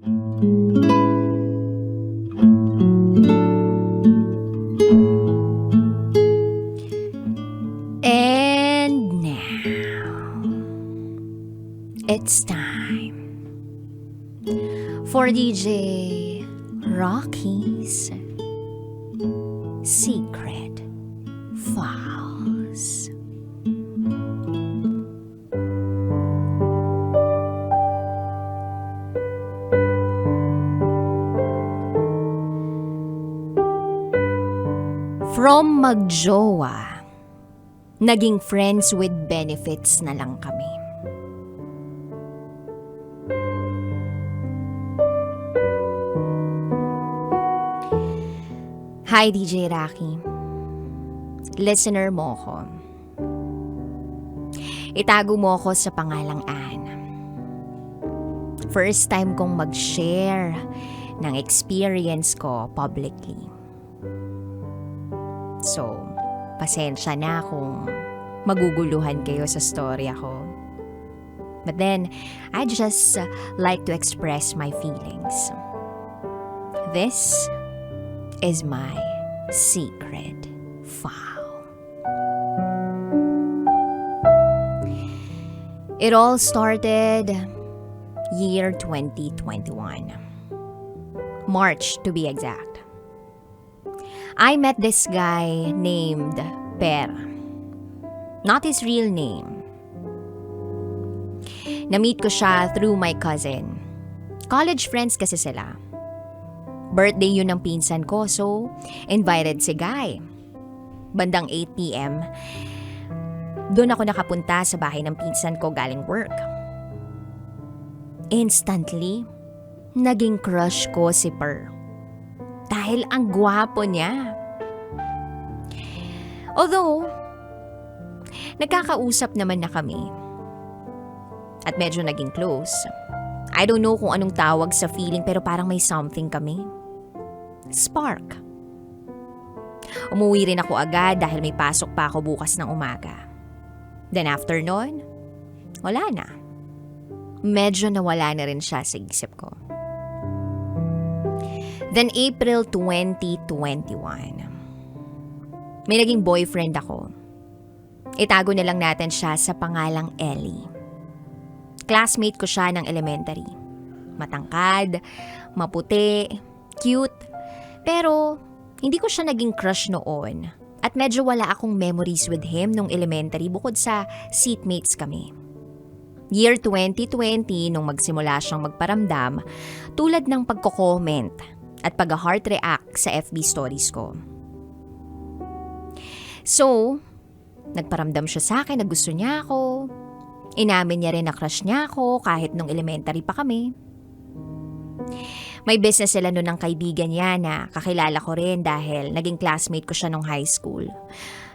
And now, it's time for DJ Rocky's Secret Files. From magjowa, naging friends with benefits na lang kami. Hi DJ Rocky. Listener mo ko. Itago mo ko sa pangalang Ann. First time kong mag-share ng experience ko publicly. So, pasensya na kung maguguluhan kayo sa storya ko. But then, I just like to express my feelings. This is my secret file. It all started year 2021. March to be exact. I met this guy named Per. Not his real name. Na-meet ko siya through my cousin. College friends kasi sila. Birthday yun ng pinsan ko, so invited si Guy. Bandang 8 p.m., doon ako nakapunta sa bahay ng pinsan ko galing work. Instantly, naging crush ko si Per. Dahil ang gwapo niya. Although, nagkakausap naman na kami. At medyo naging close. I don't know kung anong tawag sa feeling pero parang may something kami. Spark. Umuwi rin ako agad dahil may pasok pa ako bukas ng umaga. Then after nun, wala na. Medyo nawala na rin siya sa isip ko. Then April 2021. May naging boyfriend ako. Itago na lang natin siya sa pangalang Ellie. Classmate ko siya ng elementary. Matangkad, maputi, cute. Pero hindi ko siya naging crush noon. At medyo wala akong memories with him nung elementary bukod sa seatmates kami. Year 2020 nung magsimula siyang magparamdam tulad ng pagko-comment at pag-heart react sa FB stories ko. So, nagparamdam siya sa akin na gusto niya ako. Inamin niya rin na crush niya ako kahit nung elementary pa kami. May business sila noon ng kaibigan niya na kakilala ko rin dahil naging classmate ko siya nung high school.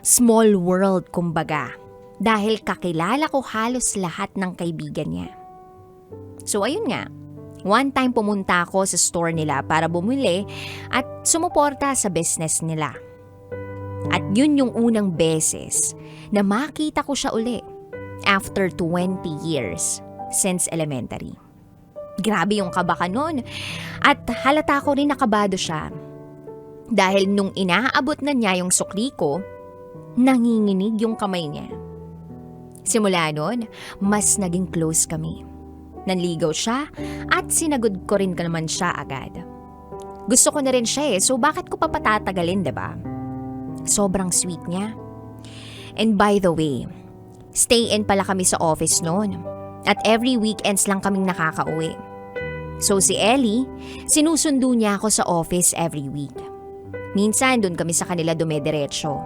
Small world kumbaga dahil kakilala ko halos lahat ng kaibigan niya. So ayun nga. One time pumunta ako sa store nila para bumili at sumuporta sa business nila. At yun yung unang beses na makita ko siya uli after 20 years since elementary. Grabe yung kaba nun at halata ko rin nakabado siya. Dahil nung inaabot na niya yung sukli ko, nanginginig yung kamay niya. Simula nun, mas naging close kami. Nanligaw siya at sinagod ko rin naman siya agad. Gusto ko na rin siya so bakit ko pa patatagalin, diba? Sobrang sweet niya. And by the way, stay-in pala kami sa office noon. At every weekends lang kaming nakakauwi. So si Ellie, sinusundo niya ako sa office every week. Minsan dun kami sa kanila dumediretso.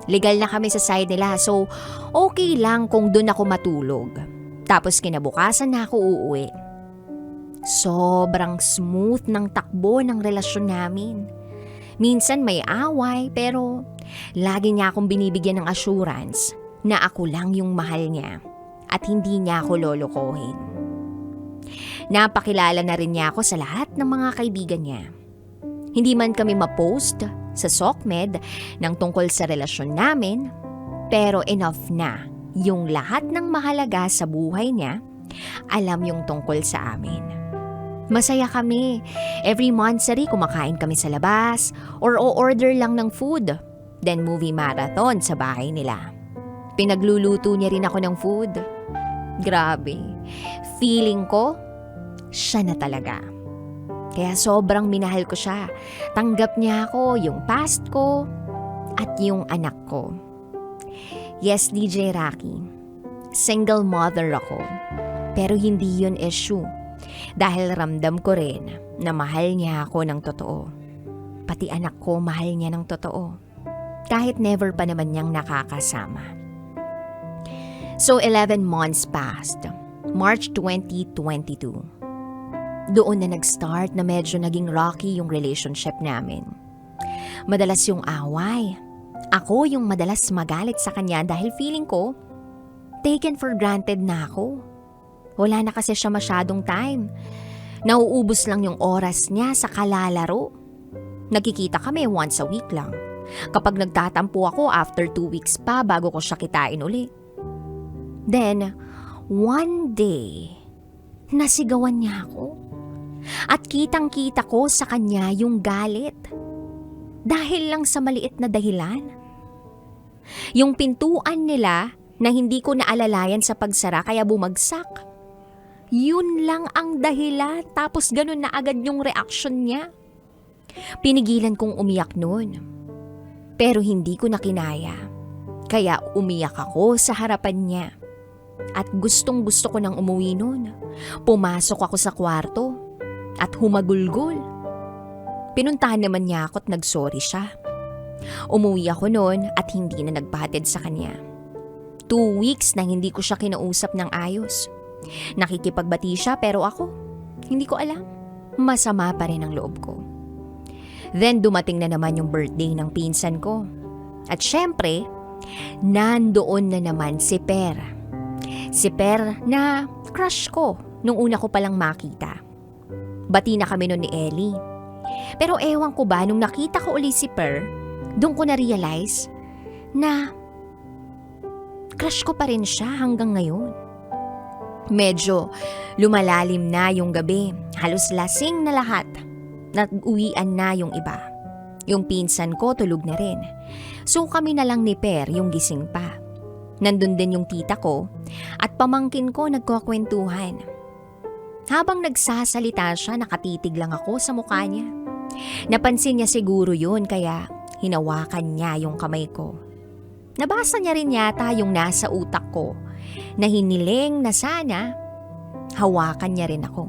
Legal na kami sa side nila so okay lang kung dun ako matulog. Tapos kinabukasan na ako uuwi. Sobrang smooth ng takbo ng relasyon namin. Minsan may away pero lagi niya akong binibigyan ng assurance na ako lang yung mahal niya at hindi niya ako lolokohin. Napakilala na rin niya ako sa lahat ng mga kaibigan niya. Hindi man kami ma-post sa SOCMED ng tungkol sa relasyon namin, pero enough na yung lahat ng mahalaga sa buhay niya, alam yung tungkol sa amin. Masaya kami. Every monthsary kumakain kami sa labas or o-order lang ng food. Then movie marathon sa bahay nila. Pinagluluto niya rin ako ng food. Grabe. Feeling ko, siya na talaga. Kaya sobrang minahal ko siya. Tanggap niya ako, yung past ko, at yung anak ko. Yes, DJ Rocky. Single mother ako. Pero hindi yun issue. Dahil ramdam ko rin na mahal niya ako ng totoo. Pati anak ko mahal niya ng totoo. Kahit never pa naman niyang nakakasama. So 11 months passed. March 2022. Doon na nag-start na medyo naging rocky yung relationship namin. Madalas yung away. Ako yung madalas magalit sa kanya dahil feeling ko, taken for granted na ako. Wala na kasi siya masyadong time. Nauubos lang yung oras niya sa kalalaro. Nagkikita kami once a week lang. Kapag nagtatampo ako after 2 weeks pa bago ko siya kitain uli. Then, one day, nasigawan niya ako. At kitang-kita ko sa kanya yung galit. Dahil lang sa maliit na dahilan. Yung pintuan nila na hindi ko naalalayan sa pagsara kaya bumagsak. Yun lang ang dahilan, tapos ganun na agad yung reaction niya. Pinigilan kong umiyak noon. Pero hindi ko na kinaya. Kaya umiyak ako sa harapan niya. At gustong gusto ko nang umuwi noon. Pumasok ako sa kwarto at humagulgol. Pinuntahan naman niya ako at nagsorry siya. Umuwi ako noon at hindi na nagpahatid sa kanya. 2 weeks na hindi ko siya kinausap ng ayos. Nakikipagbati siya pero ako, hindi ko alam. Masama pa rin ang loob ko. Then dumating na naman yung birthday ng pinsan ko. At syempre, nandoon na naman si Per. Si Per na crush ko nung una ko palang makita. Bati na kami noon ni Ellie. Pero ewan ko ba, nung nakita ko uli si Per, doon ko na-realize na crush ko pa rin siya hanggang ngayon. Medyo lumalalim na yung gabi. Halos lasing na lahat. Nag-uwian na yung iba. Yung pinsan ko tulog na rin. So kami na lang ni Per yung gising pa. Nandun din yung tita ko at pamangkin ko nagkukwentuhan. Habang nagsasalita siya, nakatitig lang ako sa mukha niya. Napansin niya siguro yun kaya hinawakan niya yung kamay ko. Nabasa niya rin yata yung nasa utak ko na hiniling na sana hawakan niya rin ako.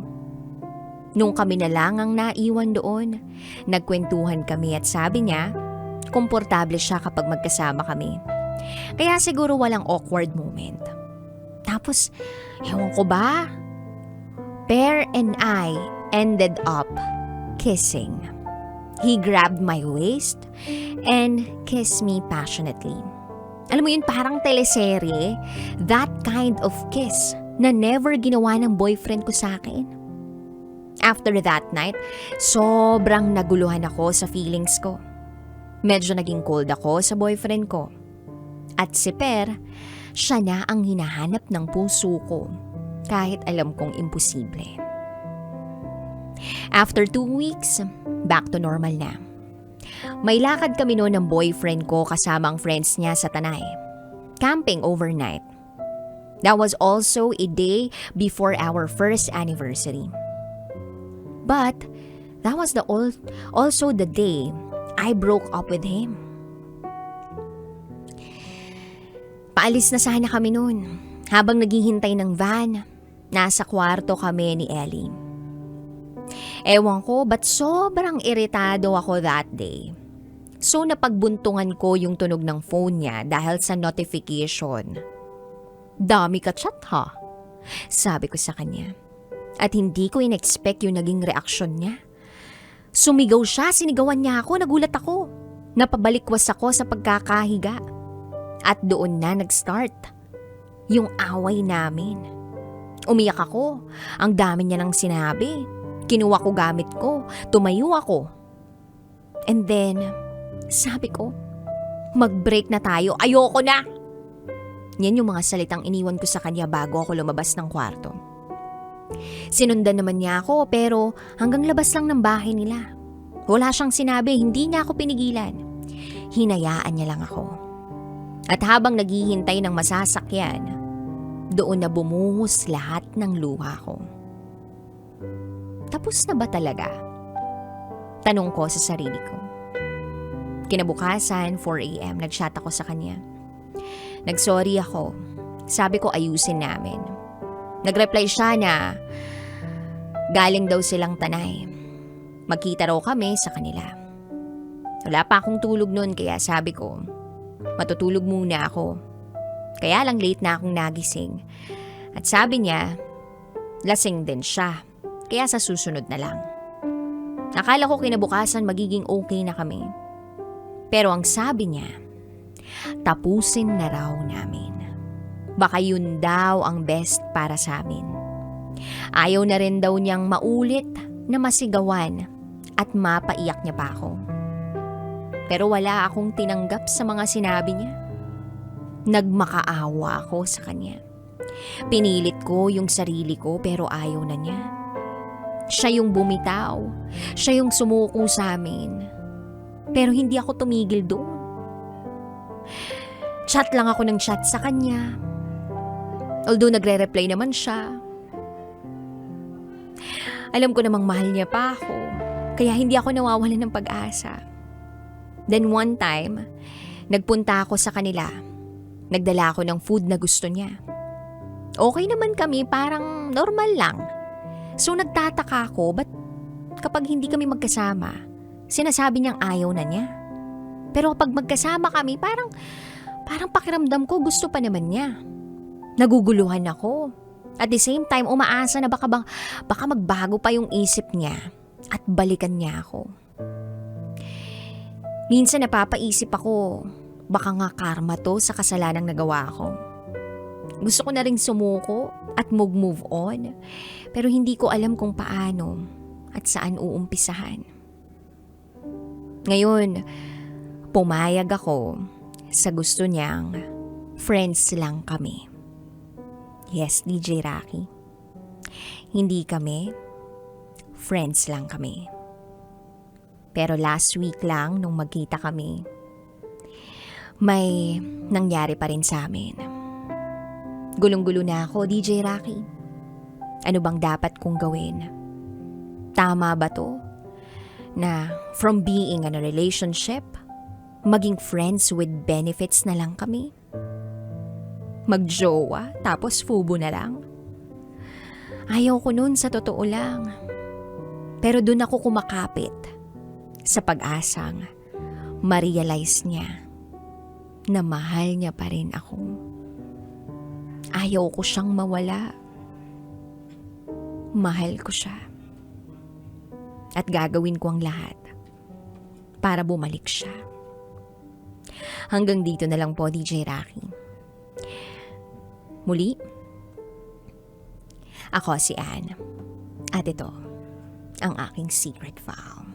Nung kami na lang ang naiwan doon, nagkwentuhan kami at sabi niya, komportable siya kapag magkasama kami. Kaya siguro walang awkward moment. Tapos, ewan ko ba? Per and I ended up kissing. He grabbed my waist and kissed me passionately. Alam mo yun, parang teleserye, that kind of kiss na never ginawa ng boyfriend ko sa akin. After that night, sobrang naguluhan ako sa feelings ko. Medyo naging cold ako sa boyfriend ko. At si Per, siya na ang hinahanap ng puso ko, kahit alam kong imposible. After 2 weeks, back to normal na. May lakad kami noon ng boyfriend ko kasama ang friends niya sa Tanay. Camping overnight. That was also a day before our first anniversary. But that was also the day I broke up with him. Paalis na sana kami noon. Habang naghihintay ng van, nasa kwarto kami ni Ellie. Ewan ko ba't sobrang iritado ako that day. So napagbuntungan ko yung tunog ng phone niya dahil sa notification. Dami ka chat ha? Sabi ko sa kanya. At hindi ko in-expect yung naging reaksyon niya. Sumigaw siya, sinigawan niya ako, nagulat ako. Napabalikwas ako sa pagkakahiga. At doon na nag-start yung away namin. Umiyak ako, ang dami niya nang sinabi. Kinuha ko gamit ko, tumayo ako. And then, sabi ko, mag-break na tayo, ayoko na. Yan yung mga salitang iniwan ko sa kanya bago ako lumabas ng kwarto. Sinundan naman niya ako pero hanggang labas lang ng bahay nila. Wala siyang sinabi, hindi niya ako pinigilan. Hinayaan niya lang ako. At habang naghihintay ng masasakyan, doon na bumuhos lahat ng luha ko. Tapos na ba talaga? Tanong ko sa sarili ko. Kinabukasan, 4 a.m., nag-chat ako sa kanya. Nag-sorry ako. Sabi ko ayusin namin. Nag-reply siya na galing daw silang Tanay. Magkita raw kami sa kanila. Wala pa akong tulog noon kaya sabi ko, matutulog muna ako. Kaya lang late na akong nagising. At sabi niya, lasing din siya. Kaya sa susunod na lang. Nakala ko kinabukasan magiging okay na kami. Pero ang sabi niya, tapusin na raw namin. Baka yun daw ang best para sa amin. Ayaw na rin daw niyang maulit na masigawan at mapaiyak niya pa ako. Pero wala akong tinanggap sa mga sinabi niya. Nagmakaawa ako sa kanya. Pinilit ko yung sarili ko pero ayaw na niya. Siya yung bumitaw. Siya yung sumuko sa amin. Pero hindi ako tumigil doon. Chat lang ako ng chat sa kanya. Although nagre-reply naman siya. Alam ko namang mahal niya pa ako. Kaya hindi ako nawawalan ng pag-asa. Then one time, nagpunta ako sa kanila. Nagdala ako ng food na gusto niya. Okay naman kami, parang normal lang. So nagtataka ako, ba't kapag hindi kami magkasama, sinasabi niyang ayaw na niya. Pero kapag magkasama kami, parang pakiramdam ko gusto pa naman niya. Naguguluhan ako. At the same time, umaasa na baka magbago pa yung isip niya at balikan niya ako. Minsan napapaisip ako, baka nga karma to sa kasalanang nagawa ko. Gusto ko na ring sumuko at move on, pero hindi ko alam kung paano at saan uumpisahan. Ngayon, pumayag ako sa gusto niyang friends lang kami. Yes, DJ Rocky. Hindi kami, friends lang kami. Pero last week lang nung magkita kami, may nangyari pa rin sa amin. Gulong-gulo na ako, DJ Rocky. Ano bang dapat kong gawin? Tama ba to? Na from being in a relationship, maging friends with benefits na lang kami? Magjowa, tapos fubo na lang? Ayaw ko nun sa totoo lang. Pero dun ako kumakapit sa pag-asang ma-realize niya na mahal niya pa rin ako. Ayaw ko siyang mawala. Mahal ko siya. At gagawin ko ang lahat para bumalik siya. Hanggang dito na lang po, DJ Rocky. Muli, ako si Anne. At ito, ang aking secret file.